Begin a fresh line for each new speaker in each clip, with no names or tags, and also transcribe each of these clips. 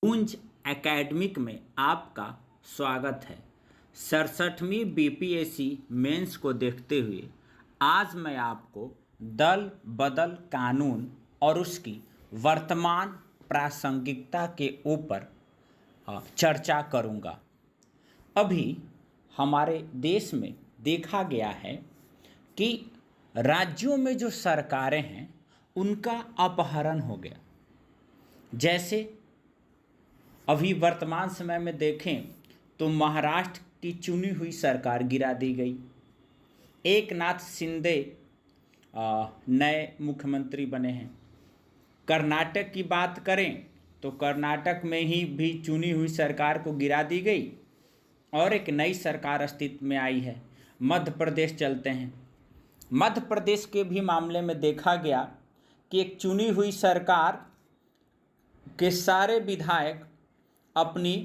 गूंज एकेडमिक में आपका स्वागत है। 67वीं बीपीएससी मेंस को देखते हुए आज मैं आपको दल बदल कानून और उसकी वर्तमान प्रासंगिकता के ऊपर चर्चा करूंगा। अभी हमारे देश में देखा गया है कि राज्यों में जो सरकारें हैं उनका अपहरण हो गया। जैसे अभी वर्तमान समय में देखें तो महाराष्ट्र की चुनी हुई सरकार गिरा दी गई। एकनाथ शिंदे नए मुख्यमंत्री बने हैं। कर्नाटक की बात करें तो कर्नाटक में ही भी चुनी हुई सरकार को गिरा दी गई और एक नई सरकार अस्तित्व में आई है। मध्य प्रदेश चलते हैं। मध्य प्रदेश के भी मामले में देखा गया कि एक चुनी हुई सरकार के सारे विधायक अपनी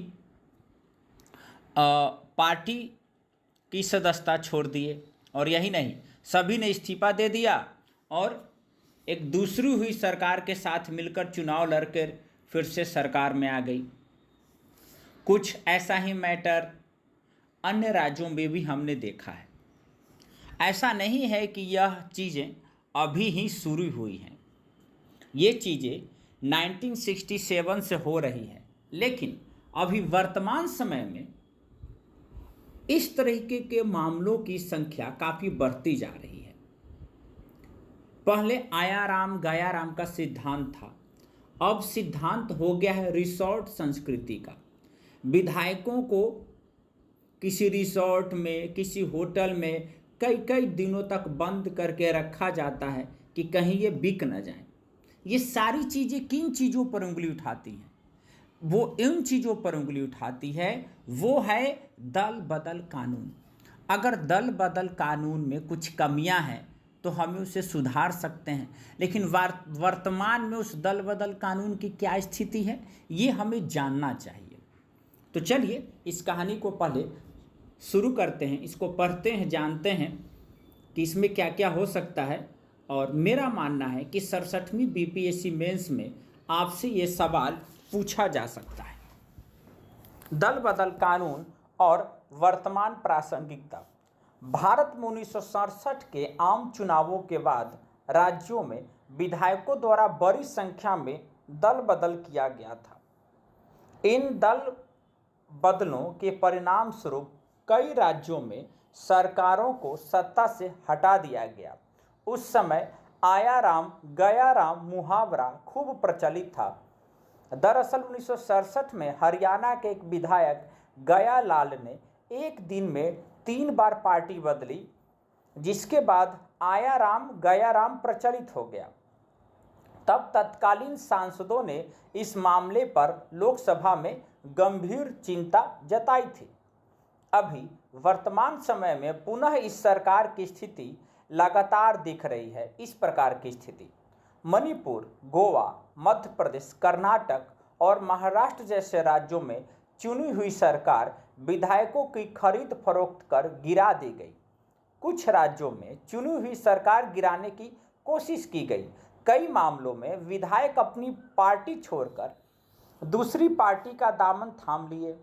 पार्टी की सदस्यता छोड़ दिए और यही नहीं, सभी ने इस्तीफा दे दिया और एक दूसरी हुई सरकार के साथ मिलकर चुनाव लड़कर फिर से सरकार में आ गई। कुछ ऐसा ही मैटर अन्य राज्यों में भी हमने देखा है। ऐसा नहीं है कि यह चीज़ें अभी ही शुरू हुई हैं। ये चीज़ें 1967 से हो रही है, लेकिन अभी वर्तमान समय में इस तरीके के मामलों की संख्या काफ़ी बढ़ती जा रही है। पहले आया राम गया राम का सिद्धांत था, अब सिद्धांत हो गया है रिसोर्ट संस्कृति का। विधायकों को किसी रिसोर्ट में, किसी होटल में कई कई दिनों तक बंद करके रखा जाता है कि कहीं ये बिक न जाए। ये सारी चीज़ें किन चीज़ों पर उंगली उठाती हैं? वो इन चीज़ों पर उंगली उठाती है, वो है दल बदल कानून। अगर दल बदल कानून में कुछ कमियां हैं तो हमें उसे सुधार सकते हैं, लेकिन वर्तमान में उस दल बदल कानून की क्या स्थिति है ये हमें जानना चाहिए। तो चलिए इस कहानी को पहले शुरू करते हैं, इसको पढ़ते हैं, जानते हैं कि इसमें क्या क्या हो सकता है। और मेरा मानना है कि 67वीं बीपीएससी मेंस में आपसे ये सवाल पूछा जा सकता है। दल बदल कानून और वर्तमान प्रासंगिकता। भारत में 1967 के आम चुनावों के बाद राज्यों में विधायकों द्वारा बड़ी संख्या में दल बदल किया गया था। इन दल बदलों के परिणाम स्वरूप कई राज्यों में सरकारों को सत्ता से हटा दिया गया। उस समय आया राम गया राम मुहावरा खूब प्रचलित था। दरअसल 1967 में हरियाणा के एक विधायक गया लाल ने एक दिन में 3 बार पार्टी बदली, जिसके बाद आया राम गया राम प्रचलित हो गया। तब तत्कालीन सांसदों ने इस मामले पर लोकसभा में गंभीर चिंता जताई थी। अभी वर्तमान समय में पुनः इस सरकार की स्थिति लगातार दिख रही है। इस प्रकार की स्थिति मणिपुर, गोवा, मध्य प्रदेश, कर्नाटक और महाराष्ट्र जैसे राज्यों में चुनी हुई सरकार विधायकों की खरीद फरोख्त कर गिरा दी गई। कुछ राज्यों में चुनी हुई सरकार गिराने की कोशिश की गई। कई मामलों में विधायक अपनी पार्टी छोड़कर दूसरी पार्टी का दामन थाम लिए।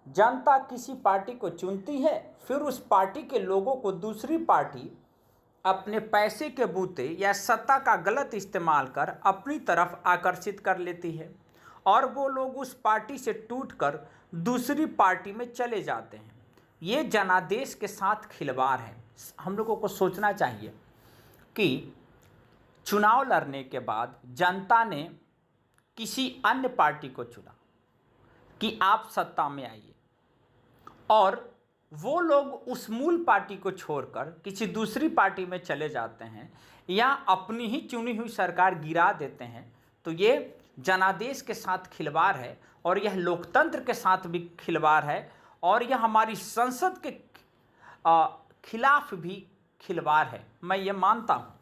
जनता किसी पार्टी को चुनती है, फिर उस पार्टी के लोगों को दूसरी पार्टी अपने पैसे के बूते या सत्ता का गलत इस्तेमाल कर अपनी तरफ आकर्षित कर लेती है और वो लोग उस पार्टी से टूटकर दूसरी पार्टी में चले जाते हैं। ये जनादेश के साथ खिलवाड़ है। हम लोगों को सोचना चाहिए कि चुनाव लड़ने के बाद जनता ने किसी अन्य पार्टी को चुना कि आप सत्ता में आइए, और वो लोग उस मूल पार्टी को छोड़कर किसी दूसरी पार्टी में चले जाते हैं या अपनी ही चुनी हुई सरकार गिरा देते हैं। तो ये जनादेश के साथ खिलवाड़ है और यह लोकतंत्र के साथ भी खिलवाड़ है और यह हमारी संसद के खिलाफ भी खिलवाड़ है। मैं ये मानता हूँ।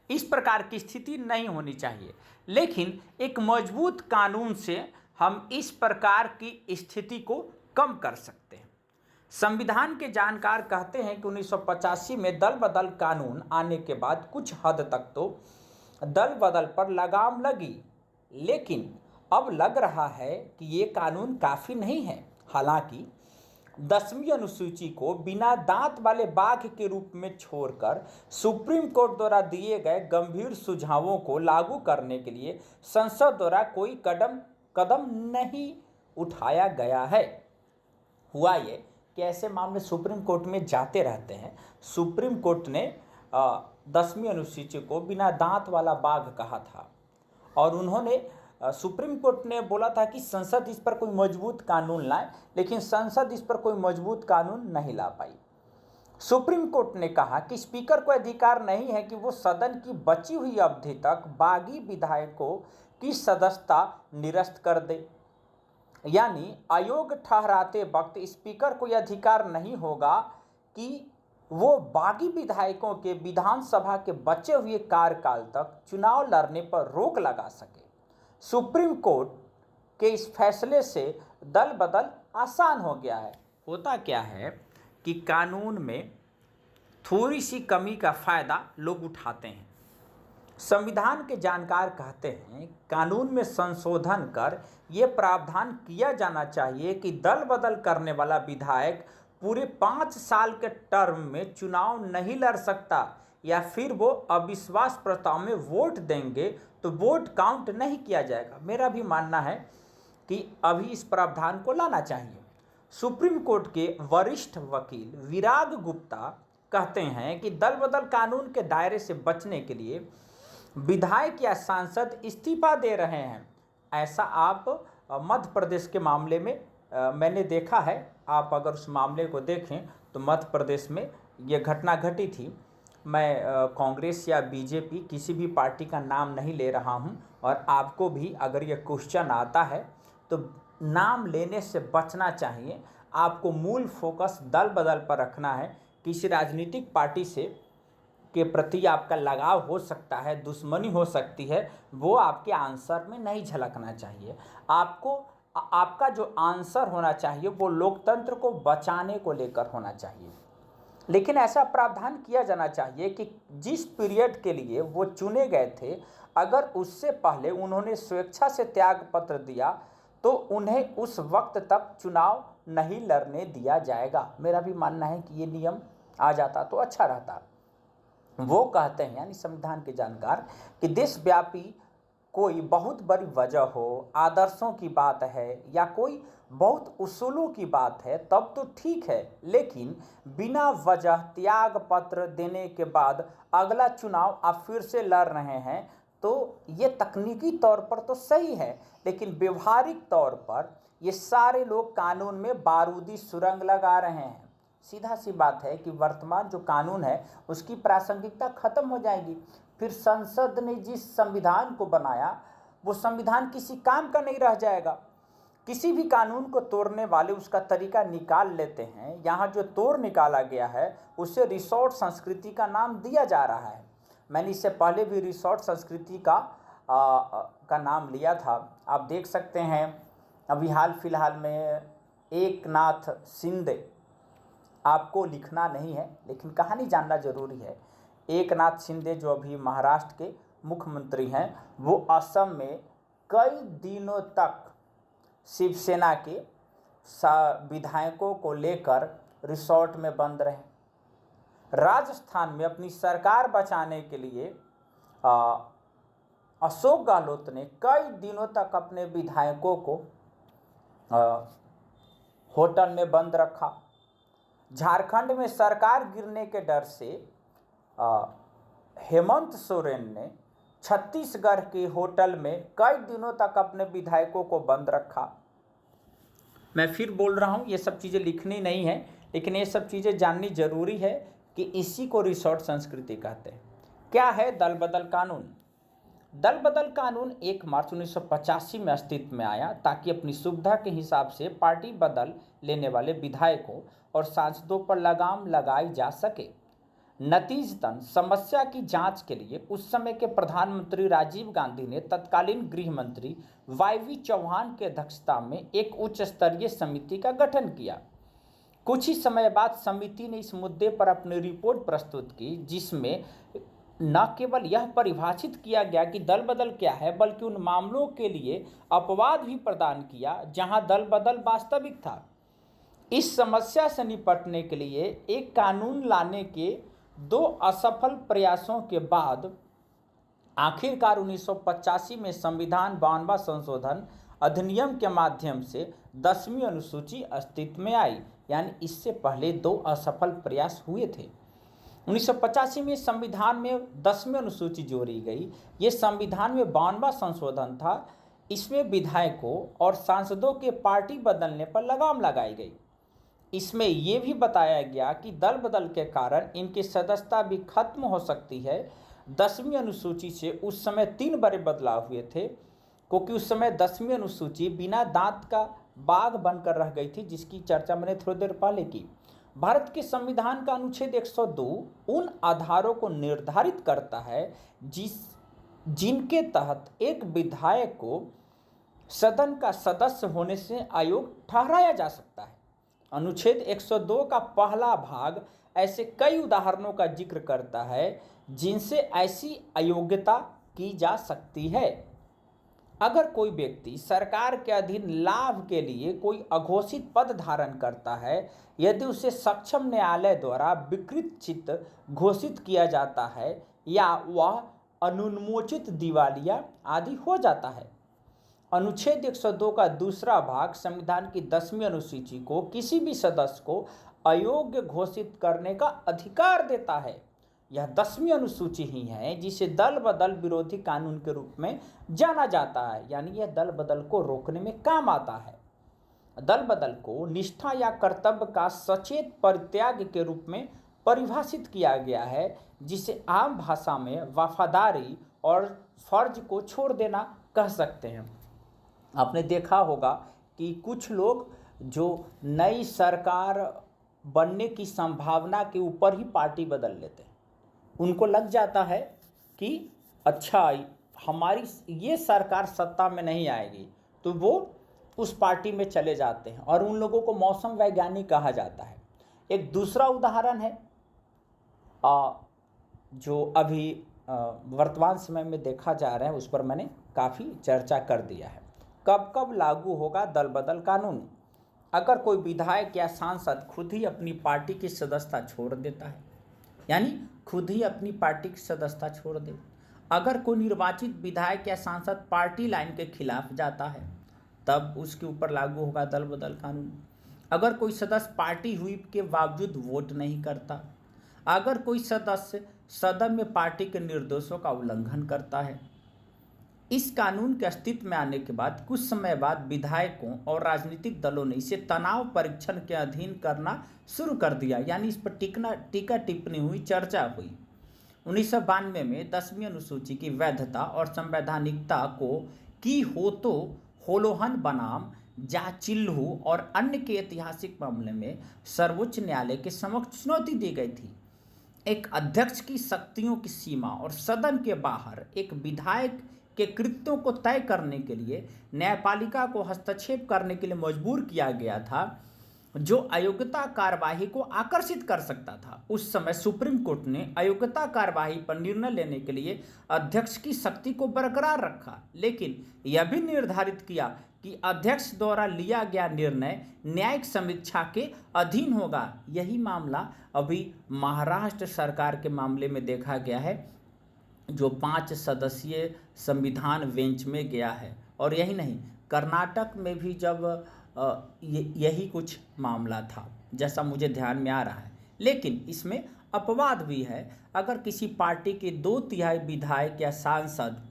इस प्रकार की स्थिति नहीं होनी चाहिए, लेकिन एक मजबूत कानून से हम इस प्रकार की स्थिति को कम कर सकते हैं। संविधान के जानकार कहते हैं कि 1985 में दल बदल कानून आने के बाद कुछ हद तक तो दल बदल पर लगाम लगी, लेकिन अब लग रहा है कि ये कानून काफ़ी नहीं है। हालांकि 10वीं अनुसूची को बिना दांत वाले बाघ के रूप में छोड़कर सुप्रीम कोर्ट द्वारा दिए गए गंभीर सुझावों को लागू करने के लिए संसद द्वारा कोई कदम नहीं उठाया गया है। हुआ ये कि ऐसे मामले सुप्रीम कोर्ट में जाते रहते हैं। सुप्रीम कोर्ट ने 10वीं अनुसूची को बिना दांत वाला बाघ कहा था और उन्होंने सुप्रीम कोर्ट ने बोला था कि संसद इस पर कोई मजबूत कानून लाए, लेकिन संसद इस पर कोई मजबूत कानून नहीं ला पाई। सुप्रीम कोर्ट ने कहा कि स्पीकर को अधिकार नहीं है कि वो सदन की बची हुई अवधि तक बागी विधायकों की सदस्यता निरस्त कर दे। यानी अयोग्य ठहराते वक्त स्पीकर को यह अधिकार नहीं होगा कि वो बागी विधायकों के विधानसभा के बचे हुए कार्यकाल तक चुनाव लड़ने पर रोक लगा सके। सुप्रीम कोर्ट के इस फैसले से दल बदल आसान हो गया है। होता क्या है कि कानून में थोड़ी सी कमी का फ़ायदा लोग उठाते हैं। संविधान के जानकार कहते हैं कानून में संशोधन कर ये प्रावधान किया जाना चाहिए कि दल बदल करने वाला विधायक पूरे 5 साल के टर्म में चुनाव नहीं लड़ सकता, या फिर वो अविश्वास प्रस्ताव में वोट देंगे तो वोट काउंट नहीं किया जाएगा। मेरा भी मानना है कि अभी इस प्रावधान को लाना चाहिए। सुप्रीम कोर्ट के वरिष्ठ वकील विराग गुप्ता कहते हैं कि दल बदल कानून के दायरे से बचने के लिए विधायक या सांसद इस्तीफा दे रहे हैं। ऐसा आप मध्य प्रदेश के मामले में मैंने देखा है। आप अगर उस मामले को देखें तो मध्य प्रदेश में ये घटना घटी थी। मैं कांग्रेस या बीजेपी किसी भी पार्टी का नाम नहीं ले रहा हूं, और आपको भी अगर ये क्वेश्चन आता है तो नाम लेने से बचना चाहिए। आपको मूल फोकस दल बदल पर रखना है। किसी राजनीतिक पार्टी से के प्रति आपका लगाव हो सकता है, दुश्मनी हो सकती है, वो आपके आंसर में नहीं झलकना चाहिए। आपका जो आंसर होना चाहिए वो लोकतंत्र को बचाने को लेकर होना चाहिए। लेकिन ऐसा प्रावधान किया जाना चाहिए कि जिस पीरियड के लिए वो चुने गए थे, अगर उससे पहले उन्होंने स्वेच्छा से त्याग पत्र दिया तो उन्हें उस वक्त तक चुनाव नहीं लड़ने दिया जाएगा। मेरा भी मानना है कि ये नियम आ जाता तो अच्छा रहता। वो कहते हैं, यानी संविधान के जानकार, कि देशव्यापी कोई बहुत बड़ी वजह हो, आदर्शों की बात है या कोई बहुत उसूलों की बात है तब तो ठीक है, लेकिन बिना वजह त्याग पत्र देने के बाद अगला चुनाव आप फिर से लड़ रहे हैं तो ये तकनीकी तौर पर तो सही है, लेकिन व्यवहारिक तौर पर ये सारे लोग कानून में बारूदी सुरंग लगा रहे हैं। सीधा सी बात है कि वर्तमान जो कानून है उसकी प्रासंगिकता खत्म हो जाएगी। फिर संसद ने जिस संविधान को बनाया वो संविधान किसी काम का नहीं रह जाएगा। किसी भी कानून को तोड़ने वाले उसका तरीका निकाल लेते हैं। यहाँ जो तोड़ निकाला गया है उसे रिसोर्ट संस्कृति का नाम दिया जा रहा है। मैंने इससे पहले भी रिसोर्ट संस्कृति का नाम लिया था। आप देख सकते हैं अभी हाल फिलहाल में एकनाथ शिंदे, आपको लिखना नहीं है लेकिन कहानी जानना जरूरी है। एकनाथ शिंदे जो अभी महाराष्ट्र के मुख्यमंत्री हैं, वो असम में कई दिनों तक शिवसेना के विधायकों को लेकर रिसोर्ट में बंद रहे। राजस्थान में अपनी सरकार बचाने के लिए अशोक गहलोत ने कई दिनों तक अपने विधायकों को होटल में बंद रखा। झारखंड में सरकार गिरने के डर से हेमंत सोरेन ने छत्तीसगढ़ के होटल में कई दिनों तक अपने विधायकों को बंद रखा। मैं फिर बोल रहा हूँ, ये सब चीज़ें लिखनी नहीं है, लेकिन ये सब चीज़ें जाननी जरूरी है कि इसी को रिसोर्ट संस्कृति कहते हैं। क्या है दल बदल कानून? दल बदल कानून 1 मार्च 1985 में अस्तित्व में आया ताकि अपनी सुविधा के हिसाब से पार्टी बदल लेने वाले विधायकों और सांसदों पर लगाम लगाई जा सके। नतीजतन समस्या की जांच के लिए उस समय के प्रधानमंत्री राजीव गांधी ने तत्कालीन गृह मंत्री वाईवी चौहान की अध्यक्षता में एक उच्च स्तरीय समिति का गठन किया। कुछ ही समय बाद समिति ने इस मुद्दे पर अपनी रिपोर्ट प्रस्तुत की, जिसमें न केवल यह परिभाषित किया गया कि दल बदल क्या है, बल्कि उन मामलों के लिए अपवाद भी प्रदान किया जहां दल बदल वास्तविक था। इस समस्या से निपटने के लिए एक कानून लाने के 2 असफल प्रयासों के बाद आखिरकार 1985 में संविधान 52वां संशोधन अधिनियम के माध्यम से 10वीं अनुसूची अस्तित्व में आई। यानी इससे पहले 2 असफल प्रयास हुए थे। 1985 में संविधान में 10वीं अनुसूची जोड़ी गई। ये संविधान में 52वां संशोधन था। इसमें विधायकों और सांसदों के पार्टी बदलने पर लगाम लगाई गई। इसमें यह भी बताया गया कि दल बदल के कारण इनकी सदस्यता भी खत्म हो सकती है। 10वीं अनुसूची से उस समय 3 बड़े बदलाव हुए थे, क्योंकि उस समय 10वीं अनुसूची बिना दांत का बाघ बनकर रह गई थी, जिसकी चर्चा मैंने थोड़ी देर पहले की। भारत के संविधान का अनुच्छेद 102 उन आधारों को निर्धारित करता है जिनके तहत एक विधायक को सदन का सदस्य होने से अयोग्य ठहराया जा सकता है। अनुच्छेद 102 का पहला भाग ऐसे कई उदाहरणों का जिक्र करता है जिनसे ऐसी अयोग्यता की जा सकती है। अगर कोई व्यक्ति सरकार के अधीन लाभ के लिए कोई अघोषित पद धारण करता है, यदि उसे सक्षम न्यायालय द्वारा विकृत चित्त घोषित किया जाता है या वह अनुन्मोचित दिवालिया आदि हो जाता है। अनुच्छेद 102 का दूसरा भाग संविधान की 10वीं अनुसूची को किसी भी सदस्य को अयोग्य घोषित करने का अधिकार देता है। यह 10वीं अनुसूची ही है जिसे दल बदल विरोधी कानून के रूप में जाना जाता है। यानी यह दल बदल को रोकने में काम आता है। दल बदल को निष्ठा या कर्तव्य का सचेत परित्याग के रूप में परिभाषित किया गया है, जिसे आम भाषा में वफादारी और फर्ज को छोड़ देना कह सकते हैं। आपने देखा होगा कि कुछ लोग जो नई सरकार बनने की संभावना के ऊपर ही पार्टी बदल लेते हैं। उनको लग जाता है कि अच्छा हमारी ये सरकार सत्ता में नहीं आएगी, तो वो उस पार्टी में चले जाते हैं और उन लोगों को मौसम वैज्ञानिक कहा जाता है। एक दूसरा उदाहरण है जो अभी वर्तमान समय में देखा जा रहा है, उस पर मैंने काफ़ी चर्चा कर दिया है। कब कब लागू होगा दल बदल कानून? अगर कोई विधायक या सांसद खुद ही अपनी पार्टी की सदस्यता छोड़ देता है, यानी खुद ही अपनी पार्टी की सदस्यता छोड़ दे। अगर कोई निर्वाचित विधायक या सांसद पार्टी लाइन के खिलाफ जाता है, तब उसके ऊपर लागू होगा दल बदल कानून। अगर कोई सदस्य पार्टी व्हिप के बावजूद वोट नहीं करता, अगर कोई सदस्य सदन में पार्टी के निर्देशों का उल्लंघन करता है। इस कानून के अस्तित्व में आने के बाद कुछ समय बाद विधायकों और राजनीतिक दलों ने इसे तनाव परीक्षण के अधीन करना शुरू कर दिया। यानी इस पर टीका टिप्पणी हुई, चर्चा हुई। 1992 में 10वीं अनुसूची की वैधता और संवैधानिकता को की हो तो होलोहन बनाम जाचिल्हू और अन्य के ऐतिहासिक मामले में सर्वोच्च न्यायालय के समक्ष चुनौती दी गई थी। एक अध्यक्ष की शक्तियों की सीमा और सदन के बाहर एक विधायक के कृत्यों को तय करने के लिए न्यायपालिका को हस्तक्षेप करने के लिए मजबूर किया गया था, जो अयोग्यता कार्यवाही को आकर्षित कर सकता था। उस समय सुप्रीम कोर्ट ने अयोग्यता कार्यवाही पर निर्णय लेने के लिए अध्यक्ष की शक्ति को बरकरार रखा, लेकिन यह भी निर्धारित किया कि अध्यक्ष द्वारा लिया गया निर्णय न्यायिक समीक्षा के अधीन होगा। यही मामला अभी महाराष्ट्र सरकार के मामले में देखा गया है, जो 5 सदस्यीय संविधान बेंच में गया है। और यही नहीं, कर्नाटक में भी जब यही कुछ मामला था, जैसा मुझे ध्यान में आ रहा है। लेकिन इसमें अपवाद भी है। अगर किसी पार्टी के 2/3 विधायक या सांसद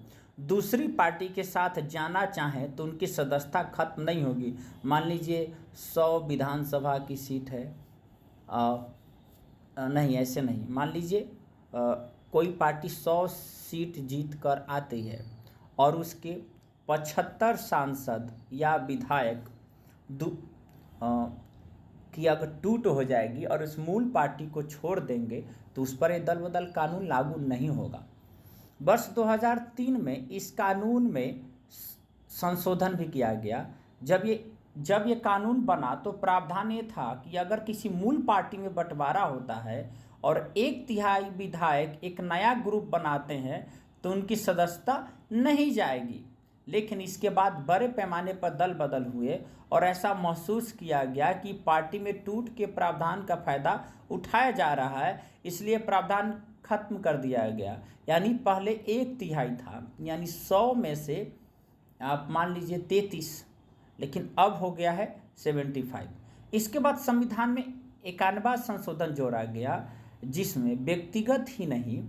दूसरी पार्टी के साथ जाना चाहें तो उनकी सदस्यता खत्म नहीं होगी। मान लीजिए 100 विधानसभा की सीट है, नहीं ऐसे नहीं, मान लीजिए कोई पार्टी 100 सीट जीत कर आती है और उसके 75 सांसद या विधायक की अगर टूट हो जाएगी और उस मूल पार्टी को छोड़ देंगे तो उस पर यह दल बदल कानून लागू नहीं होगा। वर्ष 2003 में इस कानून में संशोधन भी किया गया। जब ये कानून बना तो प्रावधान ये था कि अगर किसी मूल पार्टी में बंटवारा होता है और 1/3 विधायक एक नया ग्रुप बनाते हैं तो उनकी सदस्यता नहीं जाएगी। लेकिन इसके बाद बड़े पैमाने पर दल बदल हुए और ऐसा महसूस किया गया कि पार्टी में टूट के प्रावधान का फायदा उठाया जा रहा है, इसलिए प्रावधान खत्म कर दिया गया। यानी पहले 1/3 था, यानी 100 में से आप मान लीजिए 33, लेकिन अब हो गया है 75। इसके बाद संविधान में 91वां संशोधन जोड़ा गया, जिसमें व्यक्तिगत ही नहीं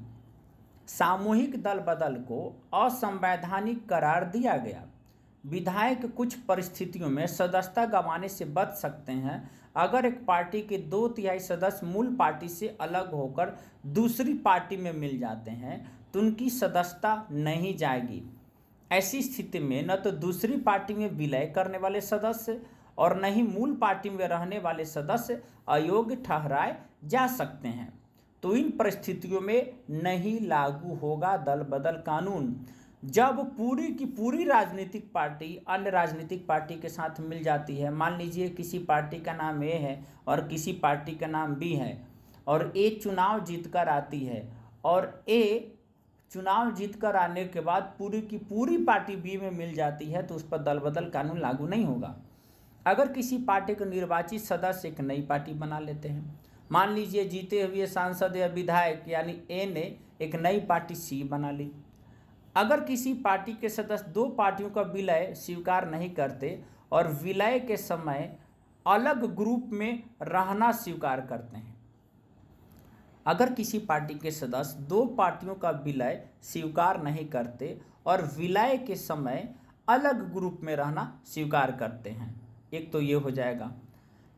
सामूहिक दल बदल को असंवैधानिक करार दिया गया। विधायक कुछ परिस्थितियों में सदस्यता गंवाने से बच सकते हैं। अगर एक पार्टी के 2/3 सदस्य मूल पार्टी से अलग होकर दूसरी पार्टी में मिल जाते हैं तो उनकी सदस्यता नहीं जाएगी। ऐसी स्थिति में न तो दूसरी पार्टी में विलय करने वाले सदस्य और न ही मूल पार्टी में रहने वाले सदस्य अयोग्य ठहराए जा सकते हैं। तो इन परिस्थितियों में नहीं लागू होगा दल बदल कानून। जब पूरी की पूरी राजनीतिक पार्टी अन्य राजनीतिक पार्टी के साथ मिल जाती है, मान लीजिए किसी पार्टी का नाम ए है और किसी पार्टी का नाम बी है, और ए चुनाव जीतकर आती है और ए चुनाव जीतकर आने के बाद पूरी की पूरी पार्टी बी में मिल जाती है, तो उस पर दल बदल कानून लागू नहीं होगा। अगर किसी पार्टी के निर्वाचित सदस्य एक नई पार्टी बना लेते हैं, मान लीजिए जीते हुए सांसद या विधायक यानी ए ने एक नई पार्टी सी बना ली। अगर किसी पार्टी के सदस्य 2 पार्टियों का विलय स्वीकार नहीं करते और विलय के समय अलग ग्रुप में रहना स्वीकार करते हैं, अगर किसी पार्टी के सदस्य 2 पार्टियों का विलय स्वीकार नहीं करते और विलय के समय अलग ग्रुप में रहना स्वीकार करते हैं, एक तो ये हो जाएगा।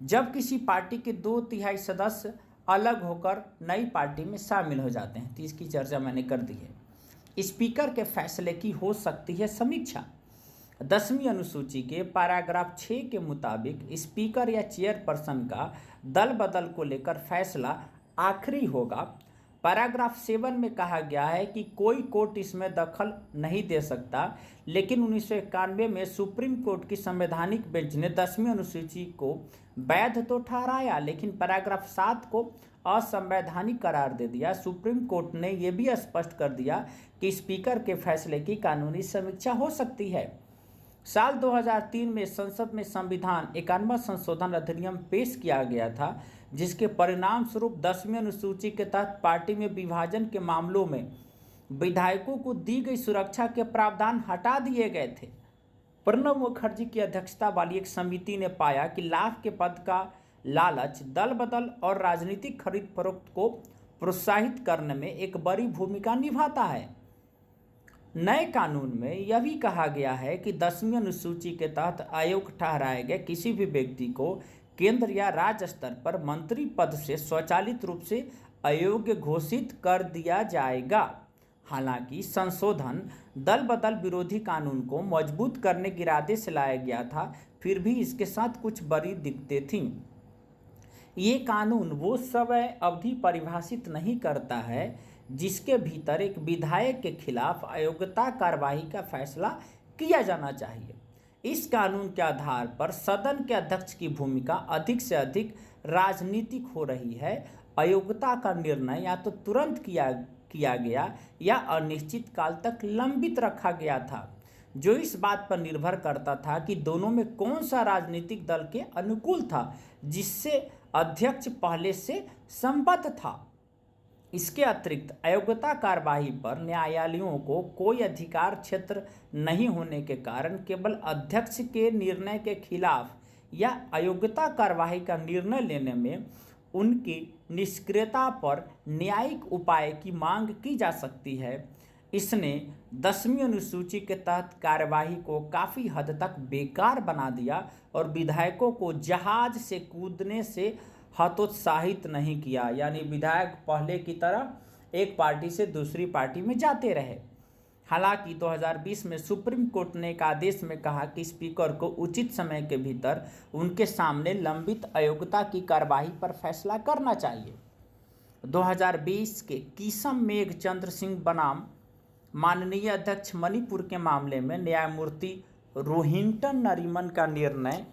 जब किसी पार्टी के 2/3 सदस्य अलग होकर नई पार्टी में शामिल हो जाते हैं, तो इसकी चर्चा मैंने कर दी है। स्पीकर के फैसले की हो सकती है समीक्षा। 10वीं अनुसूची के पैराग्राफ 6 के मुताबिक स्पीकर या चेयरपर्सन का दल बदल को लेकर फैसला आखिरी होगा। पैराग्राफ 7 में कहा गया है कि कोई कोर्ट इसमें दखल नहीं दे सकता, लेकिन 1991 में सुप्रीम कोर्ट की संवैधानिक बेंच ने 10वीं अनुसूची को वैध तो ठहराया, लेकिन पैराग्राफ 7 को असंवैधानिक करार दे दिया। सुप्रीम कोर्ट ने यह भी स्पष्ट कर दिया कि स्पीकर के फैसले की कानूनी समीक्षा हो सकती है। साल 2003 में संसद में संविधान 91वां संशोधन अधिनियम पेश किया गया था, जिसके परिणाम स्वरूप 10वीं अनुसूची के तहत पार्टी में विभाजन के मामलों में विधायकों को दी गई सुरक्षा के प्रावधान हटा दिए गए थे। प्रणब मुखर्जी की अध्यक्षता वाली एक समिति ने पाया कि लाभ के पद का लालच दल बदल और राजनीतिक खरीद फरोख्त को प्रोत्साहित करने में एक बड़ी भूमिका निभाता है। नए कानून में यह भी कहा गया है कि 10वीं अनुसूची के तहत अयोग्य ठहराए गए किसी भी व्यक्ति को केंद्र या राज्य स्तर पर मंत्री पद से स्वचालित रूप से अयोग्य घोषित कर दिया जाएगा। हालांकि संशोधन दल बदल विरोधी कानून को मजबूत करने के इरादे से लाया गया था, फिर भी इसके साथ कुछ बड़ी दिक्कतें थीं। ये कानून वो समय अवधि परिभाषित नहीं करता है जिसके भीतर एक विधायक के खिलाफ अयोग्यता कार्यवाही का फैसला किया जाना चाहिए। इस कानून के आधार पर सदन के अध्यक्ष की भूमिका अधिक से अधिक राजनीतिक हो रही है। अयोग्यता का निर्णय या तो तुरंत किया गया या अनिश्चित काल तक लंबित रखा गया था, जो इस बात पर निर्भर करता था कि दोनों में कौन सा राजनीतिक दल के अनुकूल था, जिससे अध्यक्ष पहले से संबद्ध था। इसके अतिरिक्त अयोग्यता कार्यवाही पर न्यायालयों को कोई अधिकार क्षेत्र नहीं होने के कारण केवल अध्यक्ष के निर्णय के खिलाफ या अयोग्यता कार्यवाही का निर्णय लेने में उनकी निष्क्रियता पर न्यायिक उपाय की मांग की जा सकती है। इसने 10वीं अनुसूची के तहत कार्यवाही को काफ़ी हद तक बेकार बना दिया और विधायकों को जहाज से कूदने से हतोत्साहित नहीं किया, यानी विधायक पहले की तरह एक पार्टी से दूसरी पार्टी में जाते रहे। हालांकि 2020 में सुप्रीम कोर्ट ने एक आदेश में कहा कि स्पीकर को उचित समय के भीतर उनके सामने लंबित अयोग्यता की कार्रवाई पर फैसला करना चाहिए। 2020 के किसम मेघचंद्र सिंह बनाम माननीय अध्यक्ष मणिपुर के मामले में न्यायमूर्ति रोहिंटन नरीमन का निर्णय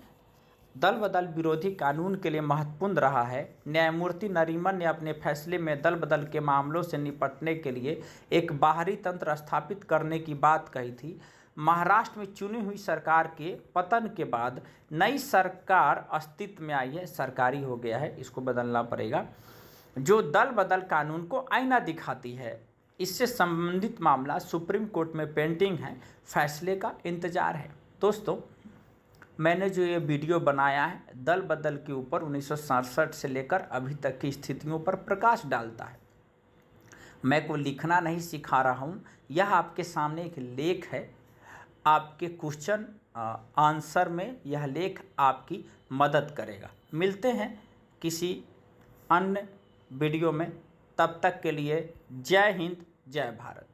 दल बदल विरोधी कानून के लिए महत्वपूर्ण रहा है। न्यायमूर्ति नरीमन ने अपने फैसले में दल बदल के मामलों से निपटने के लिए एक बाहरी तंत्र स्थापित करने की बात कही थी। महाराष्ट्र में चुनी हुई सरकार के पतन के बाद नई सरकार अस्तित्व में आई है, सरकारी हो गया है, इसको बदलना पड़ेगा, जो दल बदल कानून को आईना दिखाती है। इससे संबंधित मामला सुप्रीम कोर्ट में पेंडिंग है, फैसले का इंतजार है। दोस्तों, मैंने जो ये वीडियो बनाया है दल बदल के ऊपर 1967 से लेकर अभी तक की स्थितियों पर प्रकाश डालता है। मैं को लिखना नहीं सिखा रहा हूँ, यह आपके सामने एक लेख है। आपके क्वेश्चन आंसर में यह लेख आपकी मदद करेगा। मिलते हैं किसी अन्य वीडियो में, तब तक के लिए जय हिंद, जय भारत।